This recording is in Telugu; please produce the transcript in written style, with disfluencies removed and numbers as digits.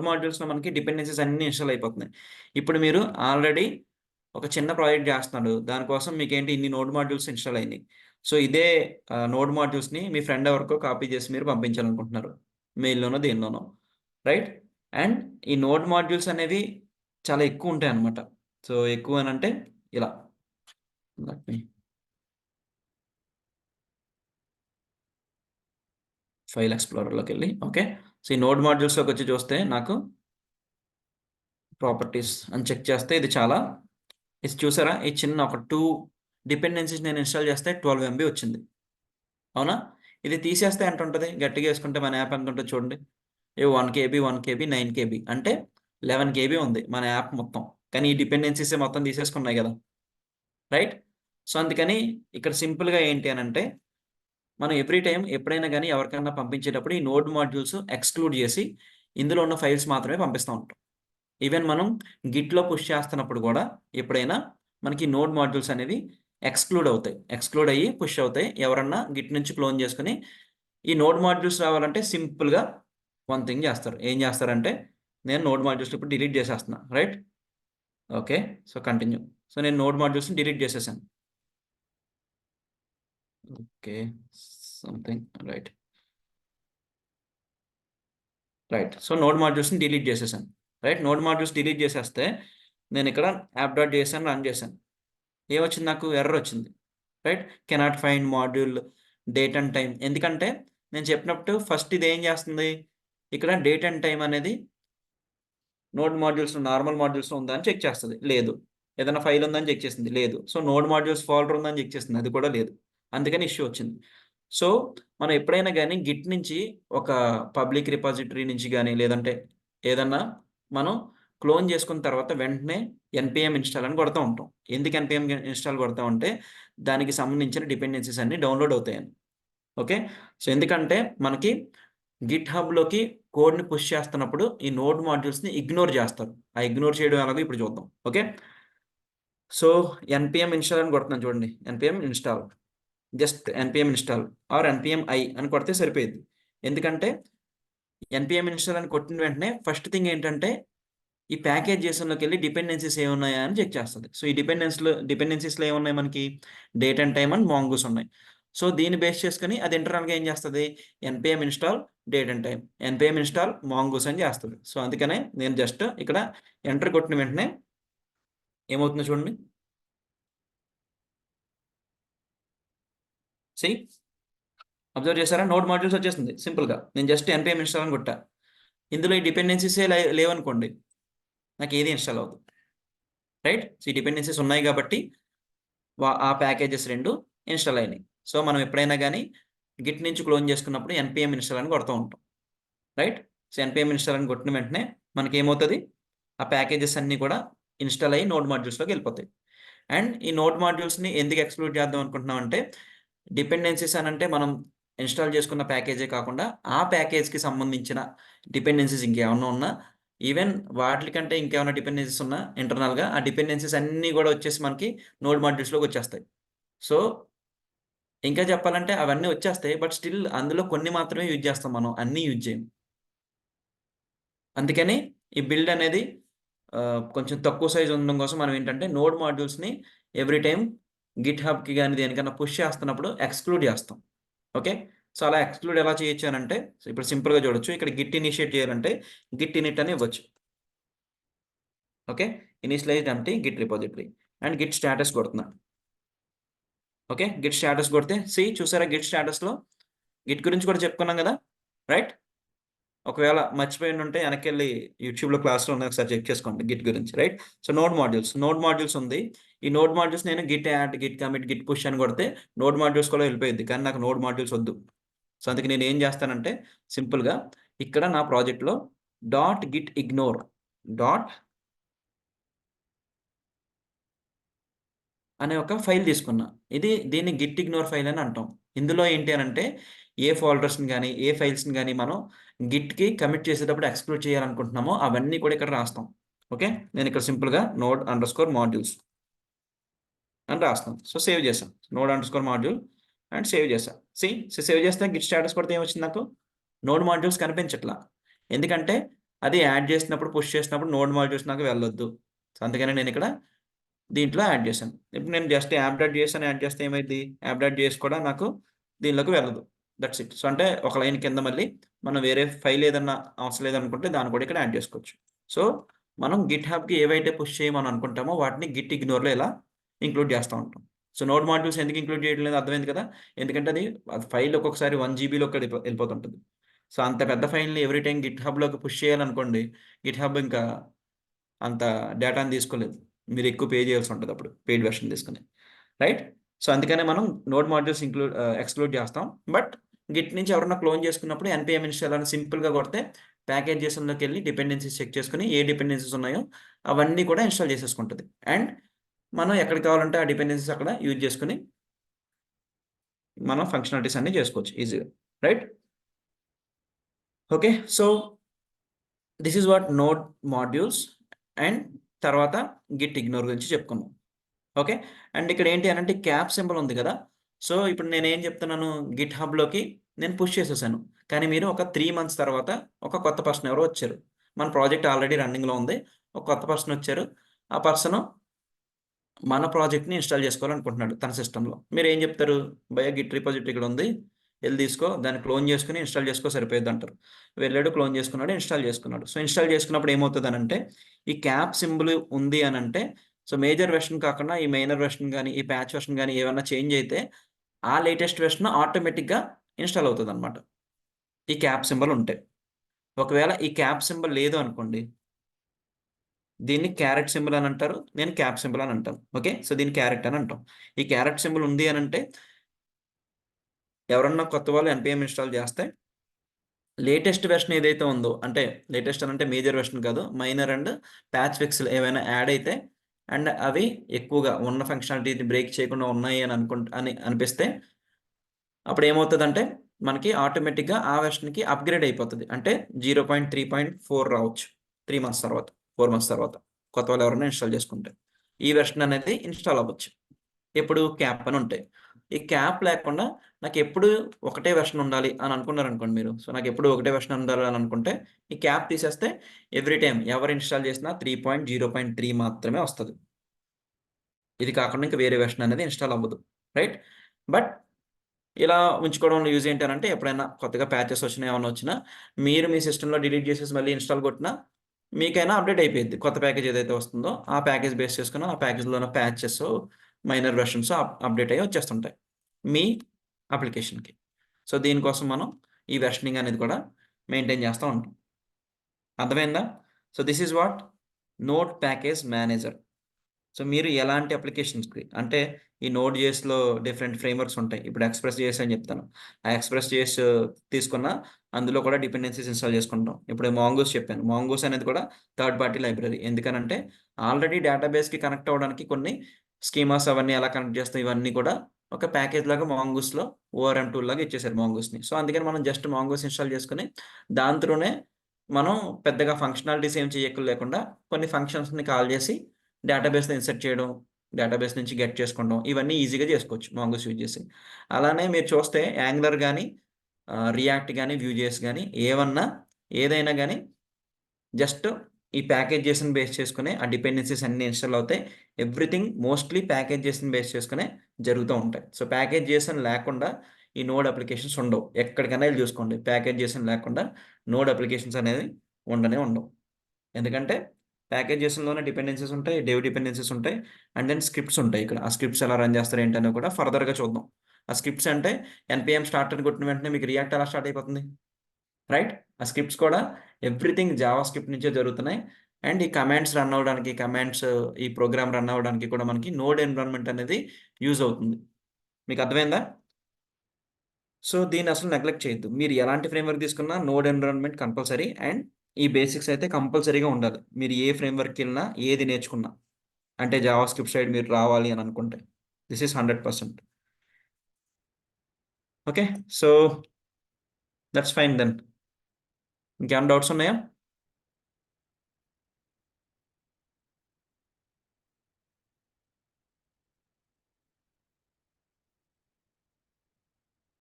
మాడ్యూల్స్లో మనకి డిపెండెన్సీస్ అన్నీ ఇన్స్టాల్ అయిపోతున్నాయి. ఇప్పుడు మీరు ఆల్రెడీ ఒక చిన్న ప్రాజెక్ట్ చేస్తున్నాడు, దానికోసం మీకేంటి ఇన్ని నోడ్ మాడ్యూల్స్ ఇన్స్టాల్ అయినాయి. సో ఇదే నోడ్ మాడ్యూల్స్ని మీ ఫ్రెండ్ ఎవరికో కాపీ చేసి మీరు పంపించాలనుకుంటున్నారు, మెయిల్లోనో దేనిలోనో, రైట్? అండ్ ఈ నోడ్ మాడ్యూల్స్ అనేవి చాలా ఎక్కువ ఉంటాయి అన్నమాట. సో ఎక్కువ అని అంటే ఇలా ఫైల్ ఎక్స్ప్లోరర్లోకి వెళ్ళి, ఓకే. సో ఈ నోడ్ మాడ్యూల్స్లోకి వచ్చి చూస్తే నాకు ప్రాపర్టీస్ అని చెక్ చేస్తే ఇది చాలా, ఇది చూసారా, ఈ చిన్న ఒక 2 డిపెండెన్సీస్ నేను ఇన్స్టాల్ చేస్తే 12 MB వచ్చింది, అవునా? ఇది తీసేస్తే ఎంత ఉంటుంది? గట్టిగా వేసుకుంటే మన యాప్ ఎంత ఉంటుంది చూడండి. 1 KB 1 KB 9 KB అంటే 11 KB ఉంది మన యాప్ మొత్తం. కానీ ఈ డిపెండెన్సీస్ మొత్తం తీసేసుకున్నాయి కదా, రైట్? సో అందుకని ఇక్కడ సింపుల్గా ఏంటి అని అంటే, మనం ఎవ్రీ టైం ఎప్పుడైనా కానీ ఎవరికైనా పంపించేటప్పుడు ఈ నోడ్ మాడ్యూల్స్ ఎక్స్క్లూడ్ చేసి ఇందులో ఉన్న ఫైల్స్ మాత్రమే పంపిస్తూ ఉంటాం. ఈవెన్ మనం గిట్లో పుష్ చేస్తున్నప్పుడు కూడా ఎప్పుడైనా మనకి నోడ్ మాడ్యూల్స్ అనేవి ఎక్స్క్లూడ్ అవుతాయి, ఎక్స్క్లూడ్ అయ్యి పుష్ అవుతాయి. ఎవరన్నా గిట్ నుంచి క్లోన్ చేసుకుని ఈ నోడ్ మాడ్యూల్స్ రావాలంటే సింపుల్గా వన్ థింగ్ చేస్తారు. ఏం చేస్తారంటే, నేను నోడ్ మాడ్యూల్స్ ఇప్పుడు డిలీట్ చేసేస్తున్నా, right? Okay, so continue. So నేను నోడ్ మాడ్యూల్స్ని డిలీట్ చేసేసాను. Okay, something right. So node మాడ్యూల్స్ని డిలీట్ చేసేసాను, రైట్? నోడ్ మాడ్యూల్స్ డిలీట్ చేసేస్తే నేను ఇక్కడ యాప్ డాట్ చేసాను, రన్ చేశాను. ఏమొచ్చింది? నాకు ఎర్రర్ వచ్చింది, right? Cannot find module date and time. ఎందుకంటే నేను చెప్పినప్పుడు ఫస్ట్ ఇది ఏం చేస్తుంది, ఇక్కడ డేట్ అండ్ టైం అనేది నోడ్ మాడ్యూల్స్ నార్మల్ మాడ్యూల్స్లో ఉందా అని చెక్ చేస్తుంది, లేదు. ఏదైనా ఫైల్ ఉందని చెక్ చేసింది, లేదు. సో నోడ్ మాడ్యూల్స్ ఫోల్డర్ ఉందని చెక్ చేస్తుంది, అది కూడా లేదు. అందుకని ఇష్యూ వచ్చింది. సో మనం ఎప్పుడైనా కానీ గిట్ నుంచి ఒక పబ్లిక్ రిపాజిటరీ నుంచి కానీ లేదంటే ఏదన్నా మనం క్లోన్ చేసుకున్న తర్వాత వెంటనే NPM ఇన్స్టాల్ అని కొడతా ఉంటాం. ఎందుకు NPM ఇన్స్టాల్ కొడతాం అంటే దానికి సంబంధించిన డిపెండెన్సీస్ అన్నీ డౌన్లోడ్ అవుతాయని, ఓకే. సో ఎందుకంటే మనకి గిట్ హబ్లోకి కోడ్ని పుష్ చేస్తున్నప్పుడు ఈ నోడ్ మాడ్యూల్స్ని ఇగ్నోర్ చేస్తారు. ఆ ఇగ్నోర్ చేయడం ఎలాగో ఇప్పుడు చూద్దాం, ఓకే. సో NPM ఇన్స్టాల్ అని కొడుతున్నాను చూడండి, NPM install, just NPM install or NPM I అని కొడితే సరిపోయింది. ఎందుకంటే NPM ఇన్స్టాల్ అని కొట్టిన వెంటనే ఫస్ట్ థింగ్ ఏంటంటే ఈ ప్యాకేజ్ JSONలోకి వెళ్ళి డిపెండెన్సీస్ ఏమున్నాయా అని చెక్ చేస్తుంది. సో ఈ డిపెండెన్సీస్లో ఏమున్నాయి మనకి, date and time and mongoose ఉన్నాయి. సో దీన్ని బేస్ చేసుకుని అది ఇంటర్నల్గా ఏం చేస్తుంది, NPM install date and time, NPM install mongoose అని చేస్తుంది. సో అందుకనే నేను జస్ట్ ఇక్కడ ఎంటర్ కొట్టిన వెంటనే ఏమవుతుందో చూడండి. సి అబ్జర్వ్ చేశారా, నోడ్ మాడ్యూల్స్ వచ్చేస్తుంది సింపుల్గా. నేను జస్ట్ NPM ఇన్స్టాల్ అని కొట్టా. ఇందులో ఈ డిపెండెన్సీసే లేవనుకోండి, నాకు ఏది ఇన్స్టాల్ అవ్వదు, రైట్? సో ఈ డిపెండెన్సీస్ ఉన్నాయి కాబట్టి ఆ ప్యాకేజెస్ 2 ఇన్స్టాల్ అయినాయి. సో మనం ఎప్పుడైనా కానీ గిట్ నుంచి క్లోన్ చేసుకున్నప్పుడు NPM ఇన్స్టాల్ అని కొడుతూ ఉంటాం, రైట్? సో NPM ఇన్స్టాల్ అని కొట్టిన వెంటనే మనకి ఏమవుతుంది, ఆ ప్యాకేజెస్ అన్నీ కూడా ఇన్స్టాల్ అయ్యి నోడ్ మాడ్యూల్స్లోకి వెళ్ళిపోతాయి. అండ్ ఈ నోడ్ మాడ్యూల్స్ని ఎందుకు ఎక్స్క్లూడ్ చేద్దాం అనుకుంటున్నాం అంటే, డిపెండెన్సీస్ అని అంటే మనం ఇన్స్టాల్ చేసుకున్న ప్యాకేజే కాకుండా ఆ ప్యాకేజ్కి సంబంధించిన డిపెండెన్సీస్ ఇంకేమన్నా ఉన్నా, ఈవెన్ వాటికంటే ఇంకేమైనా డిపెండెన్సీస్ ఉన్నా ఇంటర్నల్గా ఆ డిపెండెన్సీస్ అన్నీ కూడా వచ్చేసి మనకి నోడ్ మాడ్యూల్స్లోకి వచ్చేస్తాయి. సో ఇంకా చెప్పాలంటే అవన్నీ వచ్చేస్తాయి, బట్ స్టిల్ అందులో కొన్ని మాత్రమే యూజ్ చేస్తాం, మనం అన్నీ యూజ్ చేయం. అందుకని ఈ బిల్డ్ అనేది కొంచెం తక్కువ సైజ్ ఉండడం కోసం మనం ఏంటంటే నోడ్ మాడ్యూల్స్ని ఎవ్రీ టైం గిట్ హబ్కి కానీ దేనికన్నా పుష్ చేస్తున్నప్పుడు ఎక్స్క్లూడ్ చేస్తాం, ఓకే. సో అలా ఎక్స్క్లూడ్ ఎలా చేయొచ్చు అని అంటే, ఇప్పుడు సింపుల్గా చూడొచ్చు. ఇక్కడ గిట్ ఇనిషియేట్ చేయాలంటే గిట్ ఇనిట్ అని ఇవ్వచ్చు, okay. Initialised empty Git repository and Git status కొడుతున్నా, ఓకే. గిట్ స్టేటస్ కొడితే చూసారా, గిట్ స్టేటస్లో గిట్ గురించి కూడా చెప్పుకున్నాం కదా, రైట్? ఒకవేళ మర్చిపోయి ఉంటే వెనకెళ్ళి యూట్యూబ్లో క్లాస్లో ఉన్నాయి, ఒకసారి చెక్ చేసుకోండి గిట్ గురించి, రైట్? సో నోడ్ మాడ్యూల్స్ ఉంది. ఈ నోడ్ మాడ్యూల్స్ నేను Git add, Git commit, Git push అని కొడితే నోడ్ మాడ్యూల్స్ కూడా వెళ్ళిపోయింది, కానీ నాకు నోడ్ మాడ్యూల్స్ వద్దు. సో అందుకే నేను ఏం చేస్తానంటే సింపుల్గా ఇక్కడ నా ప్రాజెక్ట్లో .gitignore అనే ఒక ఫైల్ తీసుకున్నా. దీన్ని గిటిగ్నోర్ ఫైల్ అని అంటాం. ఇందులో ఏంటి అనంటే ఏ ఫోల్డర్స్‌ని గానీ, ఏ ఫైల్స్‌ని గానీ మనం గిట్‌కి కమిట్ చేసేటప్పుడు ఎక్స్‌క్లూడ్ చేయాలనుకుంటున్నామో అవన్నీ కూడా ఇక్కడ రాస్తాం, ఓకే. నేను ఇక్కడ సింపుల్గా node_modules అని రాస్తాను. సో సేవ్ చేశాం. node_module అండ్ సేవ్ చేశా. సేవ్ చేస్తే గిట్ స్టేటస్ కొడితే ఏమొచ్చింది నాకు, నోడ్ మాడ్యూల్స్ కనిపించట్లా. ఎందుకంటే అది యాడ్ చేసినప్పుడు పుష్ చేసినప్పుడు నోడ్ మాడ్యూల్స్ నాకు వెళ్ళొద్దు. సో అందుకని నేను ఇక్కడ దీంట్లో యాడ్ చేశాను. ఇప్పుడు నేను జస్ట్ యాప్ డాట్ జేఎస్ అని యాడ్ చేస్తే ఏమైద్ది? యాప్ డాట్ జేఎస్ కూడా నాకు దీనిలోకి వెళ్ళదు. That's it. సో అంటే ఒక లైన్ కింద మళ్ళీ మనం వేరే ఫైల్ ఏదన్నా అవసరం లేదనుకుంటే దాన్ని కూడా ఇక్కడ యాడ్ చేసుకోవచ్చు. సో మనం గిట్‌హబ్‌కి ఏవైతే పుష్ చేయమని అనుకుంటామో వాటిని గిట్ ఇగ్నోర్‌లో ఇలా ఇంక్లూడ్ చేస్తా ఉంటాం. సో నోడ్ మాడ్యూల్స్ ఎందుకు ఇంక్లూడ్ చేయడం లేదో అర్థమైంది కదా! ఎందుకంటే అది ఫైల్ ఒక్కొక్కసారి 1 జీబీలోకి వెళ్ళిపోతుంటది. సో అంత పెద్ద ఫైల్‌ని ఎవ్రీ టైమ్ గిట్‌హబ్‌లోకి పుష్ చేయాలనుకోండి, గిట్‌హబ్ ఇంకా అంత డేటాని తీసుకోలేదు. మీరు ఎక్కువ పే చేయాల్సి ఉంటది అప్పుడు పెయిడ్ వెర్షన్ తీసుకొని. రైట్? సో అందుకనే మనం నోడ్ మాడ్యూల్స్ ఎక్స్‌క్లూడ్ చేస్తాం. బట్ గిట్ నుంచి ఎవరైనా క్లోన్ చేసుకున్నప్పుడు ఎన్‌పీఎం ఇన్‌స్టాల్ అని సింపుల్‌గా కొడితే ప్యాకేజెస్‌లోకెళ్ళి డిపెండెన్సీస్ చెక్ చేసుకొని ఏ డిపెండెన్సీస్ ఉన్నాయో అవన్నీ కూడా ఇన్‌స్టాల్ చేసేసుకుంటది. అండ్ మనం ఎక్కడ కావాలంటే ఆ డిపెండెన్సీస్ అక్కడ యూజ్ చేసుకొని మనం ఫంక్షనాలిటీస్ అన్నీ చేసుకోవచ్చు ఈజీగా. Right? Okay. So this is what node modules and తర్వాత గిట్ ఇగ్నోర్ గురించి చెప్పుకున్నాం. ఓకే. అండ్ ఇక్కడ ఏంటి అనంటే క్యాప్ సింబల్ ఉంది గదా! సో ఇప్పుడు నేనేం చెప్తున్నాను గిట్‌హబ్‌లోకి నేను పుష్ చేసేసాను. కానీ మీరు ఒక 3 మంత్స్ తర్వాత ఒక కొత్త పర్సన్ ఎవరో వచ్చారు. మన ప్రాజెక్ట్ ఆల్రెడీ రన్నింగ్‌లో ఉంది. ఒక కొత్త పర్సన్ వచ్చారు. ఆ పర్సను మన ప్రాజెక్ట్‌ని ఇన్‌స్టాల్ చేసుకోవాలనుకుంటున్నాడు తన సిస్టమ్‌లో. మీరేం చెప్తారు? భయ్యా గిట్ రిపోజిటరీ ఇక్కడ ఉంది. ఎళ్లి తీసుకో. దాన్ని క్లోన్ చేసుకొని ఇన్‌స్టాల్ చేసుకో సరిపోయిద్దంటారు. వెళ్ళాడు క్లోన్ చేసుకున్నాడు. ఇన్‌స్టాల్ చేసుకున్నాడు. సో ఇన్‌స్టాల్ చేసుకున్నప్పుడు ఏమవుతదనంటే ఈ క్యాప్ సింబల్ ఉంది అనంటే సో మేజర్ వెర్షన్ కాకుండా ఈ మైనర్ వెర్షన్ గాని, ఈ ప్యాచ్ వెర్షన్ గాని ఏవన్నా చేంజ్ అయితే ఆ లేటెస్ట్ వెర్షన్ ఆటోమేటిక్‌గా ఇన్‌స్టాల్ అవుతదనమాట. ఈ క్యాప్ సింబల్ ఉంటే. ఒకవేళ ఈ క్యాప్ సింబల్ లేదు అనుకోండి దీన్ని క్యారెట్ సింబల్ అని అంటారు. నేను క్యాప్ సింబల్ అని అంటాను. ఓకే. సో దీన్ని క్యారెట్ అని అంటాం. ఈ క్యారెట్ సింబల్ ఉంది అనంటే ఎవరన్నా కొత్త వాళ్ళు ఎన్‌పీఎం ఇన్‌స్టాల్ చేస్తే లేటెస్ట్ వెర్షన్ ఏదైతే ఉందో అంటే లేటెస్ట్ అనంటే మేజర్ వెర్షన్ కాదు. మైనర్ అండ్ ప్యాచ్ ఫిక్స్‌లు ఏవైనా యాడ్ అయితే అండ్ అవి ఎక్కువగా ఉన్న ఫంక్షనాలిటీని బ్రేక్ చేయకుండా ఉన్నాయి అని అని అనిపిస్తే అప్పుడేమవుతదంటే మనకి ఆటోమేటిక్‌గా ఆ వెర్షన్‌కి అప్‌గ్రేడ్ అయిపోతది. అంటే 0.3.4 రావచ్చు. 3 మంత్స్ తర్వాత, 4 మంత్స్ తర్వాత. కొత్త వాళ్ళు ఎవరైనా ఇన్‌స్టాల్ చేసుకుంటే. ఈ వెర్షన్ అనేది ఇన్‌స్టాల్ అవ్వచ్చు. ఎప్పుడు క్యాప్ అని ఉంటాయి. ఈ క్యాప్ లేకుండా నాకెప్పుడు ఒకటే వెర్షన్ ఉండాలి అని అనుకున్నారనుకోండి మీరు. సో, నాకెప్పుడు ఒకటే వెర్షన్ ఉండాలి అని అనుకుంటే ఈ క్యాప్ తీసేస్తే ఎవ్రీ టైమ్ ఎవరు ఇన్‌స్టాల్ చేసినా 3.0.3 మాత్రమే వస్తది. ఇది కాకుండా ఇంక వేరే వెర్షన్ అనేది ఇన్‌స్టాల్ అవ్వదు. రైట్? బట్ ఇలా ఉంచుకోవడం వల్ల యూజ్ ఏంటనంటే ఎప్పుడైనా కొత్తగా ప్యాచెస్ వచ్చినా, ఏమన్నా వచ్చినా మీరు మీ సిస్టమ్‌లో డిలీట్ చేసేసి మళ్ళీ ఇన్‌స్టాల్ కొట్టినా మీకైనా అప్‌డేట్ అయిపోయిద్ది. కొత్త ప్యాకేజ్ ఏదైతే వస్తుందో ఆ ప్యాకేజ్ బేస్ చేసుకొని ఆ ప్యాకేజ్‌లో ఉన్న ప్యాచెస్, మైనర్ వెర్షన్స్ అప్‌డేట్ అయ్యి వచ్చేస్తుంటాయి. మీ అప్లికేషన్‌కి. సో, దీనికోసం మనం ఈ వెర్షనింగ్ అనేది కూడా మెయింటైన్ చేస్తా ఉంటాం. అర్థమైందా? So, this is what node package manager. So, మీరు ఎలాంటి అప్లికేషన్స్‌కి అంటే ఈ నోడ్ జేఎస్‌లో డిఫరెంట్ ఫ్రేమ్‌వర్క్స్ ఉంటాయి. ఇప్పుడు ఎక్స్‌ప్రెస్ జేఎస్ అని చెప్తాను. ఆ ఎక్స్‌ప్రెస్ జేఎస్ తీసుకున్న అందులో కూడా డిపెండెన్సీస్ ఇన్‌స్టాల్ చేసుకుంటాం. ఇప్పుడు మాంగోస్ చెప్పాను. మాంగోస్ అనేది కూడా థర్డ్ పార్టీ లైబ్రరీ. ఎందుకనంటే ఆల్రెడీ డేటాబేస్‌కి కనెక్ట్ అవ్వడానికి కొన్ని స్కీమాస్ అవన్నీ ఎలా కనెక్ట్ చేస్తాం ఇవన్నీ కూడా ఒక ప్యాకేజ్ లాగా మాంగోస్‌లో ఓఆర్ఎం టూల్ లాగా ఇచ్చేసారు మాంగోస్‌ని. సో, అందుకని మనం జస్ట్ మాంగోస్ ఇన్‌స్టాల్ చేసుకొని దాని త్రూనే మనం పెద్దగా ఫంక్షనాలిటీస్ ఏం చేయక్కర్లేకుండా కొన్ని ఫంక్షన్స్‌ని కాల్ చేసి డేటాబేస్‌లో ఇన్సర్ట్ చేయడం, డేటాబేస్ నుంచి గెట్ చేసుకోవడం ఇవన్నీ ఈజీగా చేసుకోవచ్చు మాంగోస్ యూజ్ చేసి. అలానే మీరు చూస్తే యాంగులర్ గాని, రియాక్ట్ గాని, వ్యూజేఎస్ గాని ఏవన్నా ఏదైనా గాని జస్ట్ ఈ ప్యాకేజెస్‌ని బేస్ చేసుకునే ఆ డిపెండెన్సీస్ అన్నీ ఇన్‌స్టాల్ అవుతాయి. ఎవ్రీథింగ్ మోస్ట్‌లీ ప్యాకేజెస్‌ని బేస్ చేసుకునే జరుగుతూ ఉంటాయి. సో, ప్యాకేజెస్ అని లేకుండా ఈ నోడ్ అప్లికేషన్స్ ఉండవు. ఎక్కడికైనా ఎళ్లి చూసుకోండి. ప్యాకేజెస్ అని లేకుండా నోడ్ అప్లికేషన్స్ అనేవి ఉండనే ఉండవు. ఎందుకంటే ప్యాకేజెస్‌లోనే డిపెండెన్సీస్ ఉంటాయి. డెవ్ డిపెండెన్సీస్ ఉంటాయి. అండ్ దెన్ స్క్రిప్ట్స్ ఉంటాయి ఇక్కడ. ఆ స్క్రిప్ట్స్ ఎలా రన్ చేస్తారు ఏంటనేవి కూడా ఫర్దర్‌గా చూద్దాం. ఆ స్క్రిప్ట్స్ అంటే ఎన్‌పీఎం స్టార్ట్ అని కొట్టిన వెంటనే మీకు రియాక్ట్ ఎలా స్టార్ట్ అయిపోతుంది? రైట్? ఆ స్క్రిప్ట్స్ కూడా ఎవ్రీథింగ్ జావా స్క్రిప్ట్ నుంచే జరుగుతున్నాయి. అండ్ ఈ కమాండ్స్ రన్ అవ్వడానికి ఈ ప్రోగ్రామ్ రన్ అవ్వడానికి కూడా మనకి నోడ్ ఎన్విరాన్మెంట్ అనేది యూజ్ అవుతుంది. మీకు అర్థమైందా? సో, దీన్నసలు నెగ్లెక్ట్ చేయొద్దు. మీరు ఎలాంటి ఫ్రేమ్‌వర్క్ తీసుకున్నా నోడ్ ఎన్విరాన్మెంట్ కంపల్సరీ అండ్ ఈ బేసిక్స్ అయితే కంపల్సరీగా ఉండాలి. మీరు ఏ ఫ్రేమ్‌వర్క్‌కెళ్ళినా, ఏది నేర్చుకున్నా. అంటే జావా స్క్రిప్ట్ సైడ్ మీరు రావాలి అని అనుకుంటే. This is 100%. Okay. So, that's fine then. ఇంకేమైనా డౌట్స్ ఉన్నాయా?